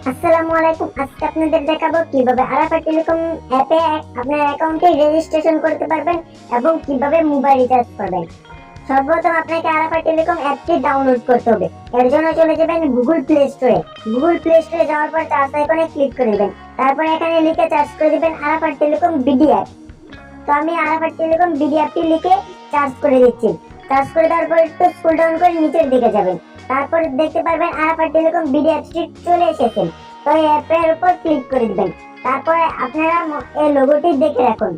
আসসালামু আলাইকুম। আজকে আপনাদের দেখাবো কিভাবে আরাফাত টেলিকম অ্যাপে আপনার অ্যাকাউন্টে রেজিস্ট্রেশন করতে পারবেন এবং কিভাবে মোবাইল রিচার্জ করবেন। সর্বপ্রথম আপনাকে আরাফাত টেলিকম অ্যাপটি ডাউনলোড করতে হবে। এর জন্য চলে যাবেন গুগল প্লে স্টোরে। গুগল প্লে স্টোরে যাওয়ার পর সার্চ আইকনে ক্লিক করে দিবেন। তারপর এখানে লিখে সার্চ করে দিবেন আরাফাত টেলিকম বিডি অ্যাপ। তো আমি আরাফাত টেলিকম বিডি অ্যাপটি লিখে সার্চ করে দিচ্ছি। সার্চ করে দেওয়ার পর একটু স্ক্রল ডাউন করে নিচের দিকে যাবেন। তারপর দেখতে পারবেন আরাফাত টেলিকম বিডি অ্যাপটি চলে এসেছে। তো এই অ্যাপের উপর ক্লিক করে দিবেন। তারপরে আপনারা এই লোগোটি দেখে রাখুন।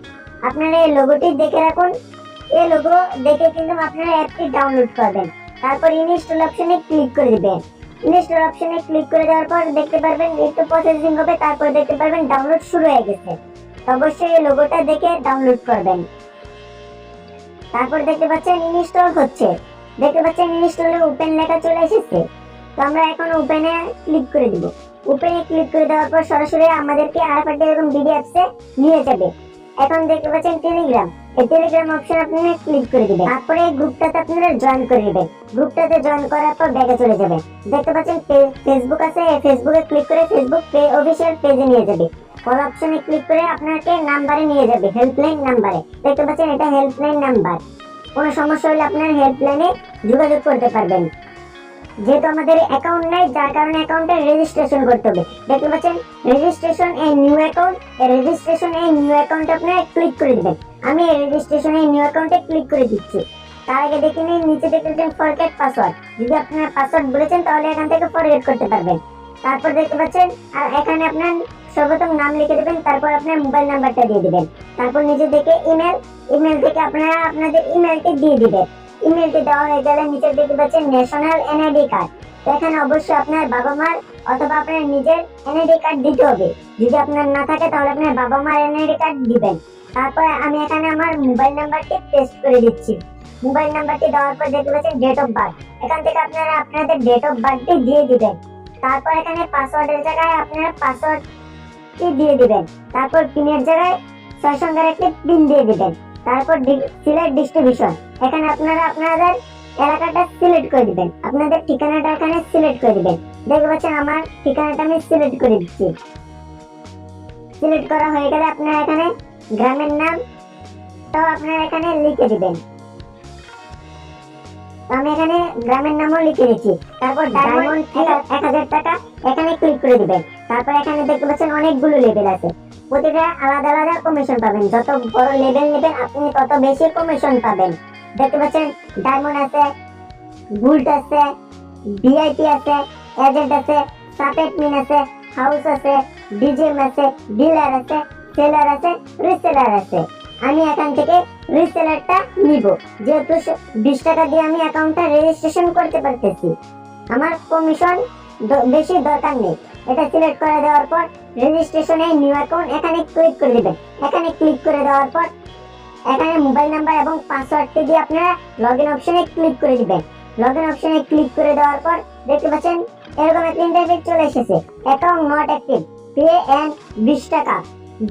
এই লোগো দেখে কিন্তু আপনারা অ্যাপটি ডাউনলোড করবেন। তারপর ইনস্টল অপশনে ক্লিক করে দিবেন। ইনস্টল অপশনে ক্লিক করে দেওয়ার পর দেখতে পারবেন একটু প্রসেসিং হবে, তারপর দেখতে পারবেন ডাউনলোড শুরু হয়ে গেছে। অবশ্যই এই লোগোটা দেখে ডাউনলোড করবেন। তারপর দেখতে পাচ্ছেন ইনস্টল হচ্ছে। দেখতে পাচ্ছেন ইনস্টলে ওপেন লেখা চলে এসেছে। তো আমরা এখন ওপেনে ক্লিক করে দিব। ওপেনে ক্লিক করে দেওয়ার পর সরাসরি আমাদেরকে আরাফাত টেলিকম বিডি অ্যাপসে নিয়ে যাবে। এখন দেখতে পাচ্ছেন টেলিগ্রাম। এই টেলিগ্রাম অপশন আপনারা ক্লিক করে দিবেন। তারপরে এই গ্রুপটাতে আপনারা জয়েন করে দিবেন। গ্রুপটাতে জয়েন করার পর ব্যাকে চলে যাবেন। দেখতে পাচ্ছেন ফেসবুক আছে, ফেসবুকে ক্লিক করে ফেসবুক অফিশিয়াল পেজে নিয়ে যাবে। কল অপশনে ক্লিক করে আপনাকে নাম্বারে নিয়ে যাবে, হেল্পলাইন নাম্বারে। দেখতে পাচ্ছেন এটা হেল্পলাইন নাম্বার। কোনো সমস্যা হলে আপনারা হেল্পলাইনে যোগাযোগ করতে পারবেন। যেহেতু আমাদের অ্যাকাউন্ট নাই, যার কারণে অ্যাকাউন্টে রেজিস্ট্রেশন করতে হবে। দেখতে পাচ্ছেন registration a new account. Registration a new অ্যাকাউন্টে আপনারা ক্লিক করে দিবেন। আমি রেজিস্ট্রেশন এ নিউ অ্যাকাউন্টে ক্লিক করে দিচ্ছি। তার আগে দেখে নিন নিচে দেখতে পাচ্ছেন ফরগেট পাসওয়ার্ড। যদি আপনারা পাসওয়ার্ড বলেছেন তাহলে এখান থেকে ফরগেট করতে পারবেন। তারপর দেখতে পাচ্ছেন আর এখানে আপনার সর্বপ্রথম নাম লিখে দেবেন, তারপর আপনার মোবাইল নাম্বারটা দিয়ে দিবেন। তারপর নিচে দেখে ইমেল থেকে আপনারা আপনাদের ইমেলটি দিয়ে দিবেন। ইমেলটি দেওয়া হয়ে গেলে নিচে দেখতে পাচ্ছেন ন্যাশনাল এনআইডি কার্ড। তো এখানে অবশ্যই আপনার বাবা মার অথবা আপনার নিজের এনআইডি কার্ড দিতে হবে। যদি আপনার না থাকে তাহলে আপনার বাবা মার এনআইডি কার্ড দিবেন। তারপরে আমি এখানে আমার মোবাইল নাম্বারটি পেস্ট করে দিচ্ছি। মোবাইল নাম্বারটি দেওয়ার পর দেখতে পাচ্ছেন ডেট অফ বার্থ। এখান থেকে আপনারা আপনাদের ডেট অফ বার্থটি দিয়ে দিবেন। তারপর এখানে পাসওয়ার্ডের জায়গায় আপনারা পাসওয়ার্ডটি দিয়ে দিবেন। তারপর পিনের জায়গায় 6 সংখ্যার একটি পিন দিয়ে দিবেন। তারপর সিলেক্ট ডিস্ট্রিবিউশন। এখানে আপনারা আপনাদের এলাকাটা সিলেক্ট করে দিবেন। আপনাদের ঠিকানাটা এখানে সিলেক্ট করে দিবেন। দেখতে পাচ্ছেন আমার ঠিকানাটা আমি সিলেক্ট করে দিচ্ছি। সিলেক্ট করা হয়ে গেলে আপনারা এখানে গ্রামের নাম তো আপনারা এখানে লিখে দিবেন। আমি এখানে গ্রামের নামও লিখে দিচ্ছি। তারপর ডায়মন্ড 1000 টাকা এখানে ক্লিক করে দিবেন। তারপর এখানে দেখতে পাচ্ছেন অনেকগুলো লেভেল আছে। প্রতিটা আলাদা আলাদা কমিশন পাবেন। যত বড় লেভেল নেবেন আপনি তত বেশি কমিশন পাবেন। দেখতে পাচ্ছেন ডায়মন্ড আছে, গোল্ড আছে, ভিআইপি আছে, এজেন্ট আছে, সাপেট মিন আছে, হাউস আছে, ডিজিএম আছে, ডিলার আছে, সেলার আছে, রিসেলার আছে। আমি এখান থেকে রিসেলারটা নিব, যেহেতু 20 টাকা দিয়ে আমি অ্যাকাউন্টটা রেজিস্ট্রেশন করতে পারতেছি। আমার কমিশন বেশি দরকার নেই। এটা সিলেক্ট করে দেওয়ার পর রেজিস্ট্রেশনে নিউ অ্যাকাউন্ট এখানে ক্লিক করে দিবেন। এখানে ক্লিক করে দেওয়ার পর এখানে মোবাইল নাম্বার এবং পাসওয়ার্ডটি দিয়ে আপনারা লগইন অপশনে ক্লিক করে দিবেন। লগইন অপশনে ক্লিক করে দেওয়ার পর দেখতে পাচ্ছেন এরকম একটা ইন্টারফেস চলে এসেছে। Account not active, pay and 20 টাকা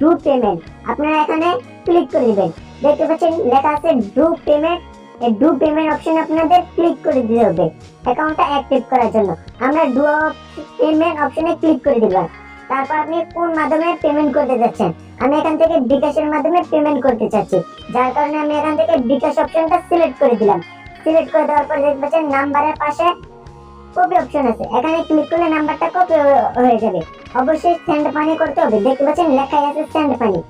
ডু পেমেন্ট। আপনারা এখানে ক্লিক করে দিবেন। দেখতে পাচ্ছেন লেখা আছে ডু পেমেন্ট। এই ডু পেমেন্ট অপশনে আপনাদের ক্লিক করে দিতে হবে অ্যাকাউন্টটা অ্যাক্টিভ করার জন্য। আমরা ডু পেমেন্ট অপশনে ক্লিক করে দিলাম। তারপর আপনি কোন মাধ্যমে পেমেন্ট করতে যাচ্ছেন। আমি এখান থেকে বিকাশের মাধ্যমে পেমেন্ট করতে চাচ্ছি, যার কারণে আমি এখান থেকে বিকাশ অপশনটা সিলেক্ট করে দিলাম। সিলেক্ট করে দেওয়ার পর দেখতে পাচ্ছেন নাম্বারের পাশে কপি অপশন আছে। এখানে ক্লিক করলে নাম্বারটা কপি হয়ে যাবে। অবশ্যই সেন্ড মানি করতে হবে। দেখতে পাচ্ছেন লেখাই আছে সেন্ড মানি।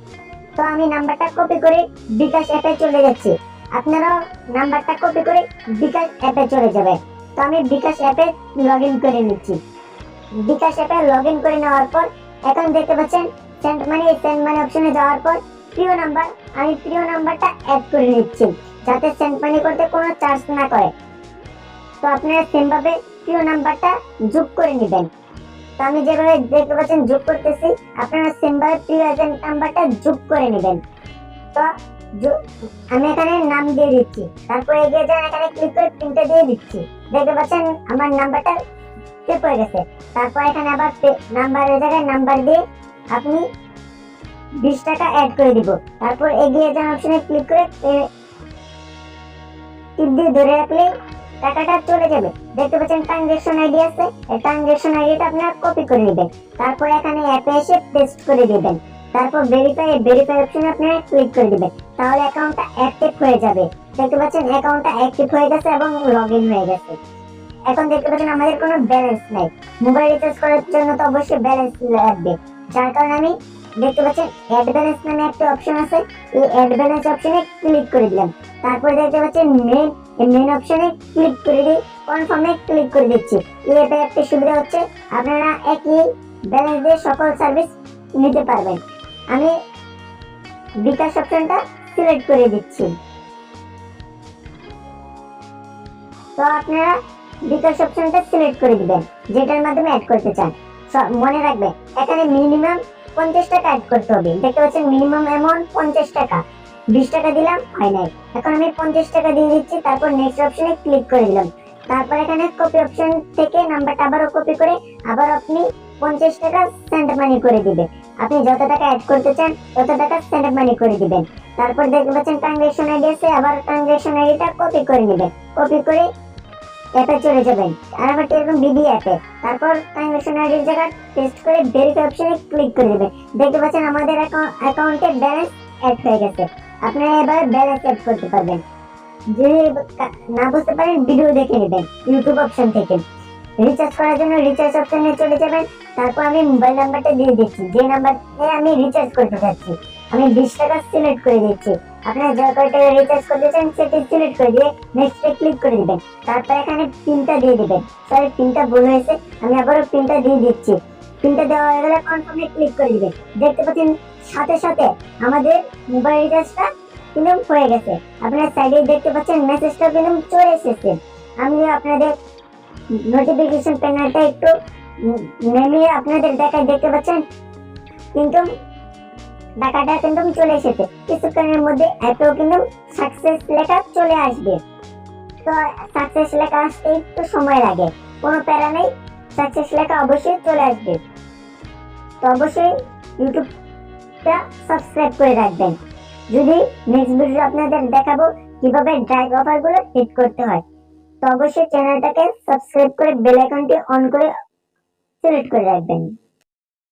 তো আমি নাম্বারটা কপি করে বিকাশ অ্যাপে চলে যাচ্ছি। আপনারাও নাম্বারটা কপি করে বিকাশ অ্যাপে চলে যাবেন। তো আমি বিকাশ অ্যাপে লগইন করে নিচ্ছি। বিকাশ অ্যাপে লগইন করে নেওয়ার পর এখন দেখতে পাচ্ছেন সেন্ড মানি অপশনে যাওয়ার পর প্রিয় নাম্বার, আমি প্রিয় নাম্বারটা অ্যাড করে নিচ্ছি যাতে সেন্ড মানি করতে কোনো চার্জ না করে। তো আপনারা সেম ভাবে প্রিয় নাম্বারটা যোগ করে নেবেন। তো আমি যেভাবে দেখতে পাচ্ছেন যোগ করতেছি, আপনারা সেম ভাবে প্রিয় এজেন্ট নাম্বারটা যোগ করে নেবেন। তো আমি এখানে নাম দিয়ে দিচ্ছি। তারপর এগিয়ে যান, এখানে ক্লিক করে প্রিন্টে দিয়ে দিচ্ছি। দেখতে পাচ্ছেন আমার নাম্বারটা সেভ হয়ে গেছে। তারপর এখানে আবার নাম্বারের জায়গায় নাম্বার দিয়ে আপনি 20 টাকা অ্যাড করে দিব। তারপর এগিয়ে যান অপশনে ক্লিক করে টিপ দিয়ে ধরে রাখলে টাকাটা চলে যাবে। দেখতে পাচ্ছেন ট্রানজাকশন আইডি আছে, এই ট্রানজাকশন আইডিটা আপনারা কপি করে নেবেন, তারপর এখানে অ্যাপে এসে পেস্ট করে দিবেন, তারপর ভেরিফাই অপশনে আপনারা ক্লিক করে দিবেন, তাহলে অ্যাকাউন্টটা অ্যাক্টিভ হয়ে যাবে। দেখতে পাচ্ছেন অ্যাকাউন্টটা অ্যাক্টিভ হয়ে গেছে এবং লগইন হয়ে গেছে। এখন দেখতে পাচ্ছেন আমাদের কোনো ব্যালেন্স নাই। মোবাইল রিচার্জ করার জন্য তো অবশ্যই ব্যালেন্স লাগবে, যার কারণে আমি দেখতে পাচ্ছেন অ্যাড ব্যালেন্স নামে একটা অপশন আছে, এই অ্যাড ব্যালেন্স অপশনে ক্লিক করে দিলাম। তারপর দেখতে পাচ্ছেন মেন অপশনে ক্লিক করে দিয়ে কনফার্মে ক্লিক করে দিচ্ছি। এই অ্যাপে একটা সুবিধা হচ্ছে আপনারা একই ব্যালেন্স দিয়ে সকল সার্ভিস নিতে পারবেন। আমি বিকাশ অপশনটা সিলেক্ট করে দিচ্ছি। তো আপনারা বিকাশ অপশনটা সিলেক্ট করে দিবেন যেটার মাধ্যমে অ্যাড করতে চান। মনে রাখবেন এখানে মিনিমাম 50 টাকা অ্যাড করতে হবে। দেখতে পাচ্ছেন মিনিমাম অ্যামাউন্ট 50 টাকা, 20 টাকা দিলাম হয় নাই, এখন আমি 50 টাকা দিয়ে দিচ্ছি। তারপর নেক্সট অপশনে ক্লিক করে দিলাম। তারপর এখানে কপি অপশন থেকে নাম্বারটা আবারও কপি করে আবার আপনি 50 টাকা সেন্ড মানি করে দিবেন। আপনি যত টাকা অ্যাড করতে চান তত টাকা সেন্ড মানি করে দিবেন। তারপর দেখতে পাচ্ছেন ট্রানজাকশন আইডি আছে, আবার ট্রানজাকশন আইডিটা কপি করে নেবেন। কপি করে অ্যাপে চলে যাবেন, আর আবার এরকম বিডি অ্যাপে, তারপর ট্রানজাকশন আইডির জায়গায় পেস্ট করে ভেরিফাই অপশনে ক্লিক করে দিবেন। দেখতে পাচ্ছেন আমাদের অ্যাকাউন্টে ব্যালেন্স অ্যাড হয়ে গেছে। আপনারা এবার ব্যালেন্স অ্যাড করতে পারবেন। যদি না বুঝতে পারেন ভিডিও দেখে নেবেন ইউটিউব অপশন থেকে। রিচার্জ করার জন্য রিচার্জ অপশনে চলে যাবেন, তারপর আমি মোবাইল নাম্বারটা দিয়ে দিচ্ছি যে নাম্বারে আমি রিচার্জ করতে চাচ্ছি। আমি 20 টাকা সিলেক্ট করে দিচ্ছি। আপনারা যত টাকা রিচার্জ করতে চান সেটা সিলেক্ট করে দিয়ে নেক্সটে ক্লিক করে দিবেন। তারপর এখানে পিনটা দিয়ে দিবেন। সরি, পিনটা ভুল হয়েছে, আমি আবারও পিনটা দিয়ে দিচ্ছি। পিনটা দেওয়া হয়ে গেলে কনফার্মে ক্লিক করে দিবেন। দেখতে পাচ্ছেন সাথে সাথে আমাদের মোবাইল রিচার্জটা কিন্তু হয়ে গেছে। আপনারা সাইডে দেখতে পাচ্ছেন মেসেজটা কিন্তু চলে এসেছে। আমি আপনাদের নোটিফিকেশন প্যানেলটা একটু নামিয়ে আপনাদের দেখায়, দেখতে পাচ্ছেন কিন্তু টাকাটা কিন্তু চলে এসেছে। কিছুক্ষণের মধ্যে অ্যাপেও কিন্তু সাকসেস লেখা চলে আসবে। তো সাকসেস লেখা আসতে একটু সময় লাগে, কোনো প্যারা নেই, সাকসেস লেখা অবশ্যই চলে আসবে। তো অবশ্যই ইউটিউবটা সাবস্ক্রাইব করে রাখবেন। যদি নেক্সট ভিডিও আপনাদের দেখাবো কিভাবে ড্রাইভ অফারগুলো হিট করতে হয়, তো অবশ্যই চ্যানেলটাকে সাবস্ক্রাইব করে বেল আইকনটি অন করে সিলেক্ট করে রাখবেন।